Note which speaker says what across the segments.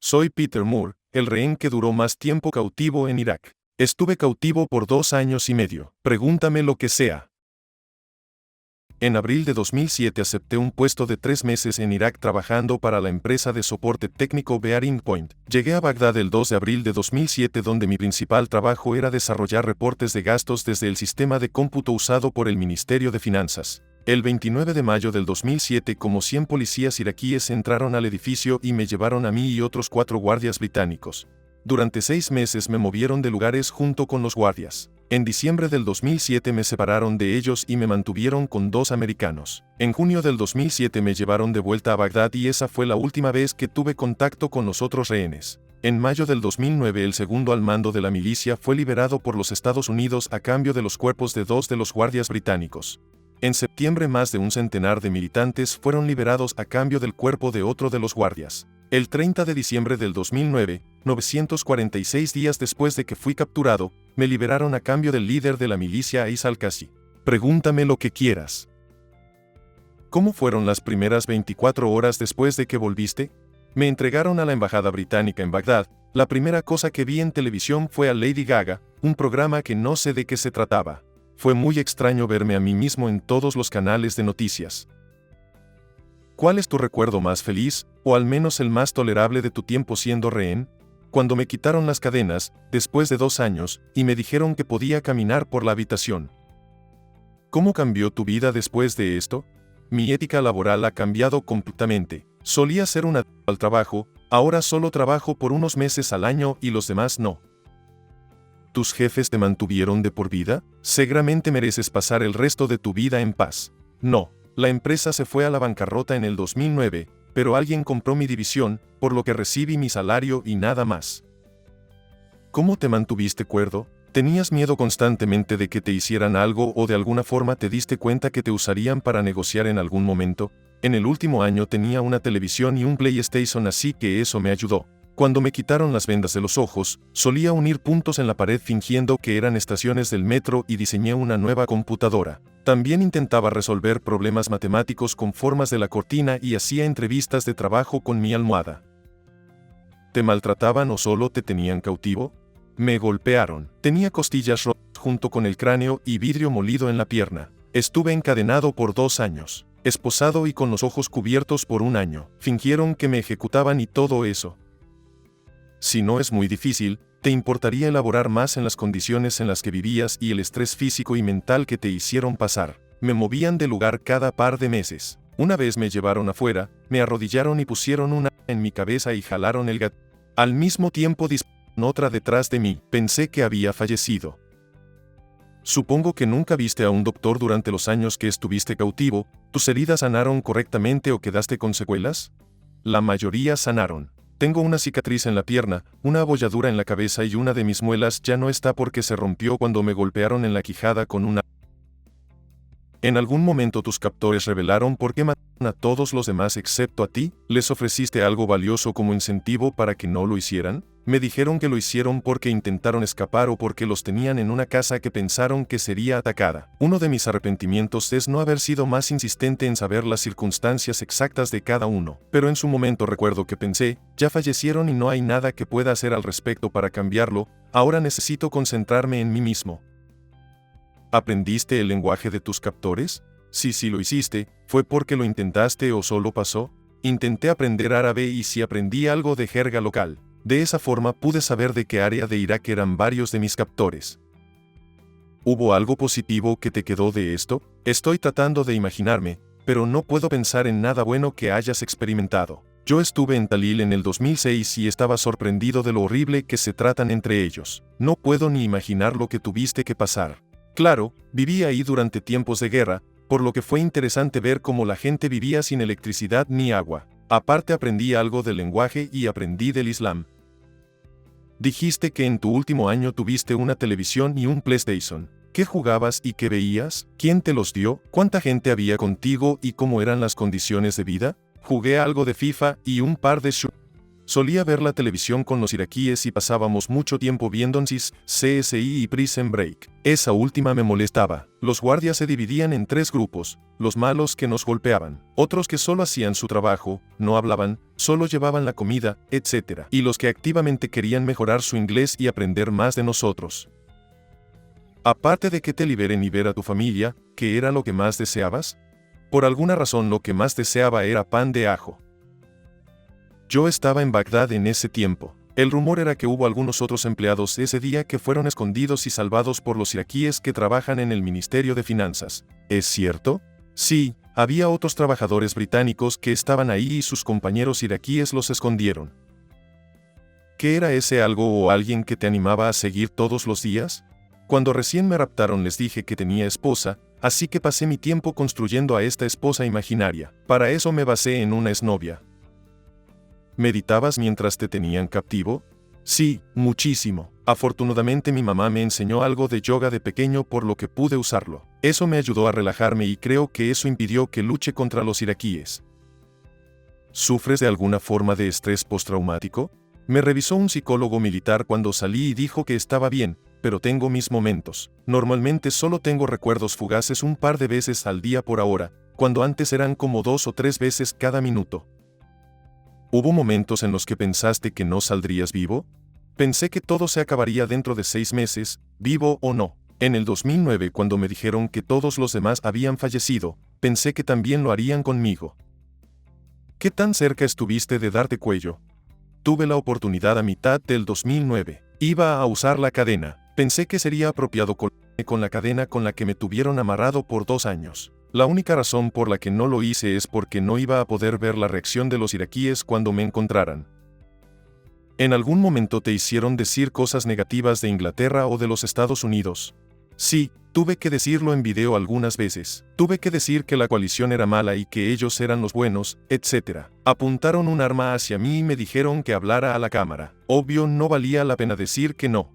Speaker 1: Soy Peter Moore, el rehén que duró más tiempo cautivo en Irak. Estuve cautivo por 2 años y medio. Pregúntame lo que sea. En abril de 2007 acepté un puesto de 3 meses en Irak trabajando para la empresa de soporte técnico Bearing Point. Llegué a Bagdad el 2 de abril de 2007 donde mi principal trabajo era desarrollar reportes de gastos desde el sistema de cómputo usado por el Ministerio de Finanzas. El 29 de mayo del 2007 como 100 policías iraquíes entraron al edificio y me llevaron a mí y otros 4 guardias británicos. Durante 6 meses me movieron de lugares junto con los guardias. En diciembre del 2007 me separaron de ellos y me mantuvieron con 2 americanos. En junio del 2007 me llevaron de vuelta a Bagdad y esa fue la última vez que tuve contacto con los otros rehenes. En mayo del 2009 el segundo al mando de la milicia fue liberado por los Estados Unidos a cambio de los cuerpos de 2 de los guardias británicos. En septiembre más de un centenar de militantes fueron liberados a cambio del cuerpo de otro de los guardias. El 30 de diciembre del 2009, 946 días después de que fui capturado, me liberaron a cambio del líder de la milicia Ais al-Qazi. Pregúntame lo que quieras. ¿Cómo fueron las primeras 24 horas después de que volviste? Me entregaron a la embajada británica en Bagdad. La primera cosa que vi en televisión fue a Lady Gaga, un programa que no sé de qué se trataba. Fue muy extraño verme a mí mismo en todos los canales de noticias. ¿Cuál es tu recuerdo más feliz, o al menos el más tolerable de tu tiempo siendo rehén? Cuando me quitaron las cadenas, después de 2 años, y me dijeron que podía caminar por la habitación. ¿Cómo cambió tu vida después de esto? Mi ética laboral ha cambiado completamente. Solía ser una al trabajo, ahora solo trabajo por unos meses al año y los demás no. ¿Tus jefes te mantuvieron de por vida? Seguramente mereces pasar el resto de tu vida en paz. No, la empresa se fue a la bancarrota en el 2009, pero alguien compró mi división, por lo que recibí mi salario y nada más. ¿Cómo te mantuviste cuerdo? ¿Tenías miedo constantemente de que te hicieran algo o de alguna forma te diste cuenta que te usarían para negociar en algún momento? En el último año tenía una televisión y un PlayStation, así que eso me ayudó. Cuando me quitaron las vendas de los ojos, solía unir puntos en la pared fingiendo que eran estaciones del metro y diseñé una nueva computadora. También intentaba resolver problemas matemáticos con formas de la cortina y hacía entrevistas de trabajo con mi almohada. ¿Te maltrataban o solo te tenían cautivo? Me golpearon. Tenía costillas rotas junto con el cráneo y vidrio molido en la pierna. Estuve encadenado por 2 años, esposado y con los ojos cubiertos por 1 año. Fingieron que me ejecutaban y todo eso. Si no es muy difícil, ¿te importaría elaborar más en las condiciones en las que vivías y el estrés físico y mental que te hicieron pasar? Me movían de lugar cada par de meses. Una vez me llevaron afuera, me arrodillaron y pusieron una en mi cabeza y jalaron el gatillo. Al mismo tiempo dispararon otra detrás de mí. Pensé que había fallecido. Supongo que nunca viste a un doctor durante los años que estuviste cautivo. ¿Tus heridas sanaron correctamente o quedaste con secuelas? La mayoría sanaron. Tengo una cicatriz en la pierna, una abolladura en la cabeza y una de mis muelas ya no está porque se rompió cuando me golpearon en la quijada con una... ¿En algún momento tus captores revelaron por qué mataron a todos los demás excepto a ti? ¿Les ofreciste algo valioso como incentivo para que no lo hicieran? Me dijeron que lo hicieron porque intentaron escapar o porque los tenían en una casa que pensaron que sería atacada. Uno de mis arrepentimientos es no haber sido más insistente en saber las circunstancias exactas de cada uno. Pero en su momento recuerdo que pensé, ya fallecieron y no hay nada que pueda hacer al respecto para cambiarlo, ahora necesito concentrarme en mí mismo. ¿Aprendiste el lenguaje de tus captores? Si lo hiciste, ¿fue porque lo intentaste o solo pasó? Intenté aprender árabe y si aprendí algo de jerga local. De esa forma pude saber de qué área de Irak eran varios de mis captores. ¿Hubo algo positivo que te quedó de esto? Estoy tratando de imaginarme, pero no puedo pensar en nada bueno que hayas experimentado. Yo estuve en Talil en el 2006 y estaba sorprendido de lo horrible que se tratan entre ellos. No puedo ni imaginar lo que tuviste que pasar. Claro, viví ahí durante tiempos de guerra, por lo que fue interesante ver cómo la gente vivía sin electricidad ni agua. Aparte aprendí algo del lenguaje y aprendí del Islam. Dijiste que en tu último año tuviste una televisión y un PlayStation. ¿Qué jugabas y qué veías? ¿Quién te los dio? ¿Cuánta gente había contigo y cómo eran las condiciones de vida? Jugué algo de FIFA y un par de shooters. Solía ver la televisión con los iraquíes y pasábamos mucho tiempo viendo NCIS, CSI y Prison Break. Esa última me molestaba. Los guardias se dividían en 3 grupos: los malos que nos golpeaban, otros que solo hacían su trabajo, no hablaban, solo llevaban la comida, etc. Y los que activamente querían mejorar su inglés y aprender más de nosotros. Aparte de que te liberen y ver a tu familia, ¿qué era lo que más deseabas? Por alguna razón lo que más deseaba era pan de ajo. Yo estaba en Bagdad en ese tiempo. El rumor era que hubo algunos otros empleados ese día que fueron escondidos y salvados por los iraquíes que trabajan en el Ministerio de Finanzas. ¿Es cierto? Sí, había otros trabajadores británicos que estaban ahí y sus compañeros iraquíes los escondieron. ¿Qué era ese algo o alguien que te animaba a seguir todos los días? Cuando recién me raptaron les dije que tenía esposa, así que pasé mi tiempo construyendo a esta esposa imaginaria. Para eso me basé en una exnovia. ¿Meditabas mientras te tenían captivo? Sí, muchísimo. Afortunadamente mi mamá me enseñó algo de yoga de pequeño por lo que pude usarlo. Eso me ayudó a relajarme y creo que eso impidió que luche contra los iraquíes. ¿Sufres de alguna forma de estrés postraumático? Me revisó un psicólogo militar cuando salí y dijo que estaba bien, pero tengo mis momentos. Normalmente solo tengo recuerdos fugaces un par de veces al día por ahora, cuando antes eran como 2 o 3 veces cada minuto. ¿Hubo momentos en los que pensaste que no saldrías vivo? Pensé que todo se acabaría dentro de 6 meses, vivo o no. En el 2009, cuando me dijeron que todos los demás habían fallecido, pensé que también lo harían conmigo. ¿Qué tan cerca estuviste de darte cuello? Tuve la oportunidad a mitad del 2009. Iba a usar la cadena. Pensé que sería apropiado colgarme con la cadena con la que me tuvieron amarrado por 2 años. La única razón por la que no lo hice es porque no iba a poder ver la reacción de los iraquíes cuando me encontraran. ¿En algún momento te hicieron decir cosas negativas de Inglaterra o de los Estados Unidos? Sí, tuve que decirlo en video algunas veces. Tuve que decir que la coalición era mala y que ellos eran los buenos, etc. Apuntaron un arma hacia mí y me dijeron que hablara a la cámara. Obvio, no valía la pena decir que no.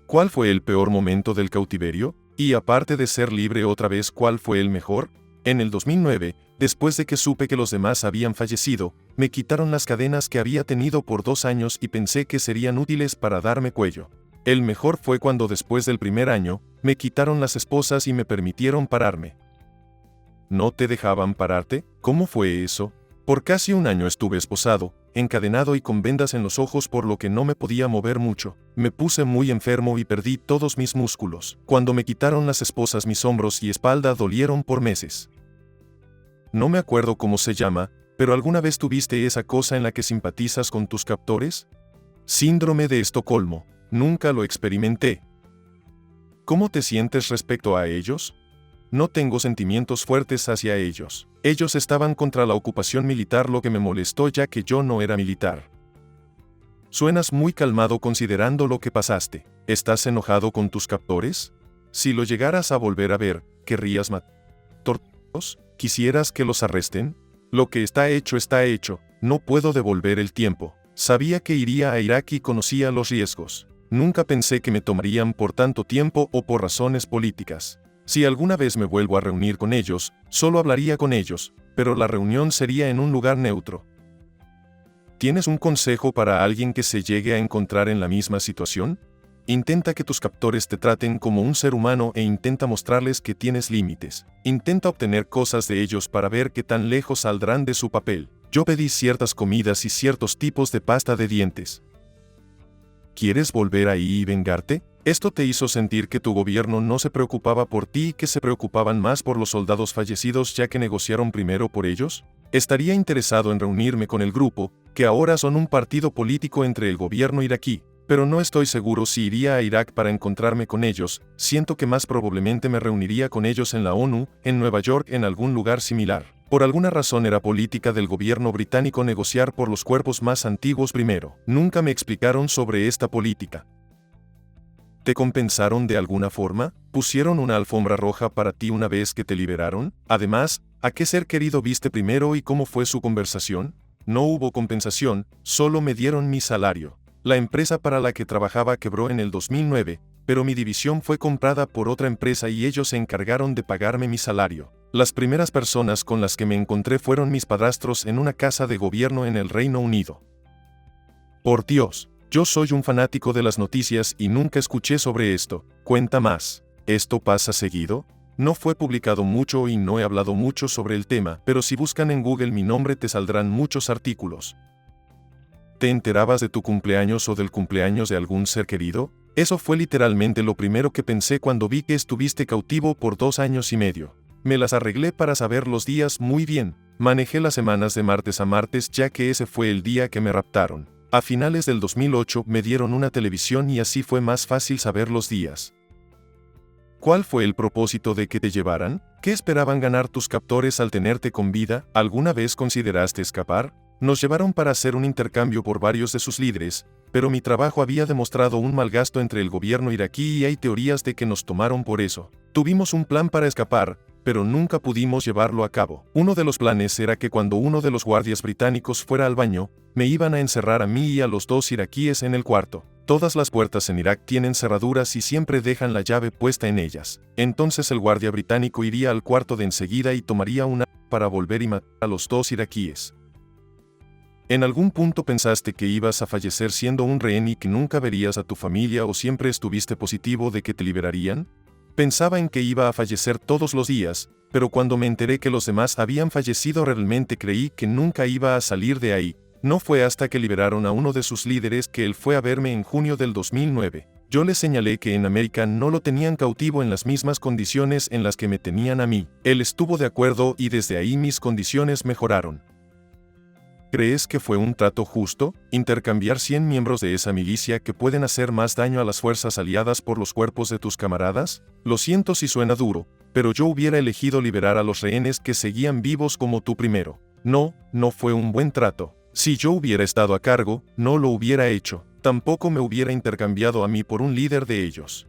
Speaker 1: ¿Cuál fue el peor momento del cautiverio? Y aparte de ser libre otra vez, ¿cuál fue el mejor? En el 2009, después de que supe que los demás habían fallecido, me quitaron las cadenas que había tenido por 2 años y pensé que serían útiles para darme cuello. El mejor fue cuando después del primer año, me quitaron las esposas y me permitieron pararme. ¿No te dejaban pararte? ¿Cómo fue eso? Por casi 1 año estuve esposado, encadenado y con vendas en los ojos por lo que no me podía mover mucho. Me puse muy enfermo y perdí todos mis músculos. Cuando me quitaron las esposas mis hombros y espalda dolieron por meses. No me acuerdo cómo se llama, pero ¿alguna vez tuviste esa cosa en la que simpatizas con tus captores? Síndrome de Estocolmo. Nunca lo experimenté. ¿Cómo te sientes respecto a ellos? No tengo sentimientos fuertes hacia ellos. Ellos estaban contra la ocupación militar, lo que me molestó ya que yo no era militar. Suenas muy calmado considerando lo que pasaste. ¿Estás enojado con tus captores? Si lo llegaras a volver a ver, ¿querrías matarlos? ¿Quisieras que los arresten? Lo que está hecho está hecho. No puedo devolver el tiempo. Sabía que iría a Irak y conocía los riesgos. Nunca pensé que me tomarían por tanto tiempo o por razones políticas. Si alguna vez me vuelvo a reunir con ellos, solo hablaría con ellos, pero la reunión sería en un lugar neutro. ¿Tienes un consejo para alguien que se llegue a encontrar en la misma situación? Intenta que tus captores te traten como un ser humano e intenta mostrarles que tienes límites. Intenta obtener cosas de ellos para ver qué tan lejos saldrán de su papel. Yo pedí ciertas comidas y ciertos tipos de pasta de dientes. ¿Quieres volver ahí y vengarte? ¿Esto te hizo sentir que tu gobierno no se preocupaba por ti y que se preocupaban más por los soldados fallecidos ya que negociaron primero por ellos? Estaría interesado en reunirme con el grupo, que ahora son un partido político entre el gobierno iraquí, pero no estoy seguro si iría a Irak para encontrarme con ellos. Siento que más probablemente me reuniría con ellos en la ONU, en Nueva York, en algún lugar similar. Por alguna razón era política del gobierno británico negociar por los cuerpos más antiguos primero. Nunca me explicaron sobre esta política. ¿Te compensaron de alguna forma? ¿Pusieron una alfombra roja para ti una vez que te liberaron? Además, ¿a qué ser querido viste primero y cómo fue su conversación? No hubo compensación, solo me dieron mi salario. La empresa para la que trabajaba quebró en el 2009, pero mi división fue comprada por otra empresa y ellos se encargaron de pagarme mi salario. Las primeras personas con las que me encontré fueron mis padrastros en una casa de gobierno en el Reino Unido. Por Dios, yo soy un fanático de las noticias y nunca escuché sobre esto. Cuenta más. ¿Esto pasa seguido? No fue publicado mucho y no he hablado mucho sobre el tema, pero si buscan en Google mi nombre te saldrán muchos artículos. ¿Te enterabas de tu cumpleaños o del cumpleaños de algún ser querido? Eso fue literalmente lo primero que pensé cuando vi que estuviste cautivo por 2 años y medio. Me las arreglé para saber los días muy bien. Manejé las semanas de martes a martes ya que ese fue el día que me raptaron. A finales del 2008 me dieron una televisión y así fue más fácil saber los días. ¿Cuál fue el propósito de que te llevaran? ¿Qué esperaban ganar tus captores al tenerte con vida? ¿Alguna vez consideraste escapar? Nos llevaron para hacer un intercambio por varios de sus líderes, pero mi trabajo había demostrado un mal gasto entre el gobierno iraquí y hay teorías de que nos tomaron por eso. Tuvimos un plan para escapar, pero nunca pudimos llevarlo a cabo. Uno de los planes era que cuando uno de los guardias británicos fuera al baño, me iban a encerrar a mí y a los 2 iraquíes en el cuarto. Todas las puertas en Irak tienen cerraduras y siempre dejan la llave puesta en ellas. Entonces el guardia británico iría al cuarto de enseguida y tomaría una para volver y matar a los 2 iraquíes. ¿En algún punto pensaste que ibas a fallecer siendo un rehén y que nunca verías a tu familia o siempre estuviste positivo de que te liberarían? Pensaba en que iba a fallecer todos los días, pero cuando me enteré que los demás habían fallecido realmente creí que nunca iba a salir de ahí. No fue hasta que liberaron a uno de sus líderes que él fue a verme en junio del 2009. Yo le señalé que en América no lo tenían cautivo en las mismas condiciones en las que me tenían a mí. Él estuvo de acuerdo y desde ahí mis condiciones mejoraron. ¿Crees que fue un trato justo, intercambiar 100 miembros de esa milicia que pueden hacer más daño a las fuerzas aliadas por los cuerpos de tus camaradas? Lo siento si suena duro, pero yo hubiera elegido liberar a los rehenes que seguían vivos como tú primero. No fue un buen trato. Si yo hubiera estado a cargo, no lo hubiera hecho. Tampoco me hubiera intercambiado a mí por un líder de ellos.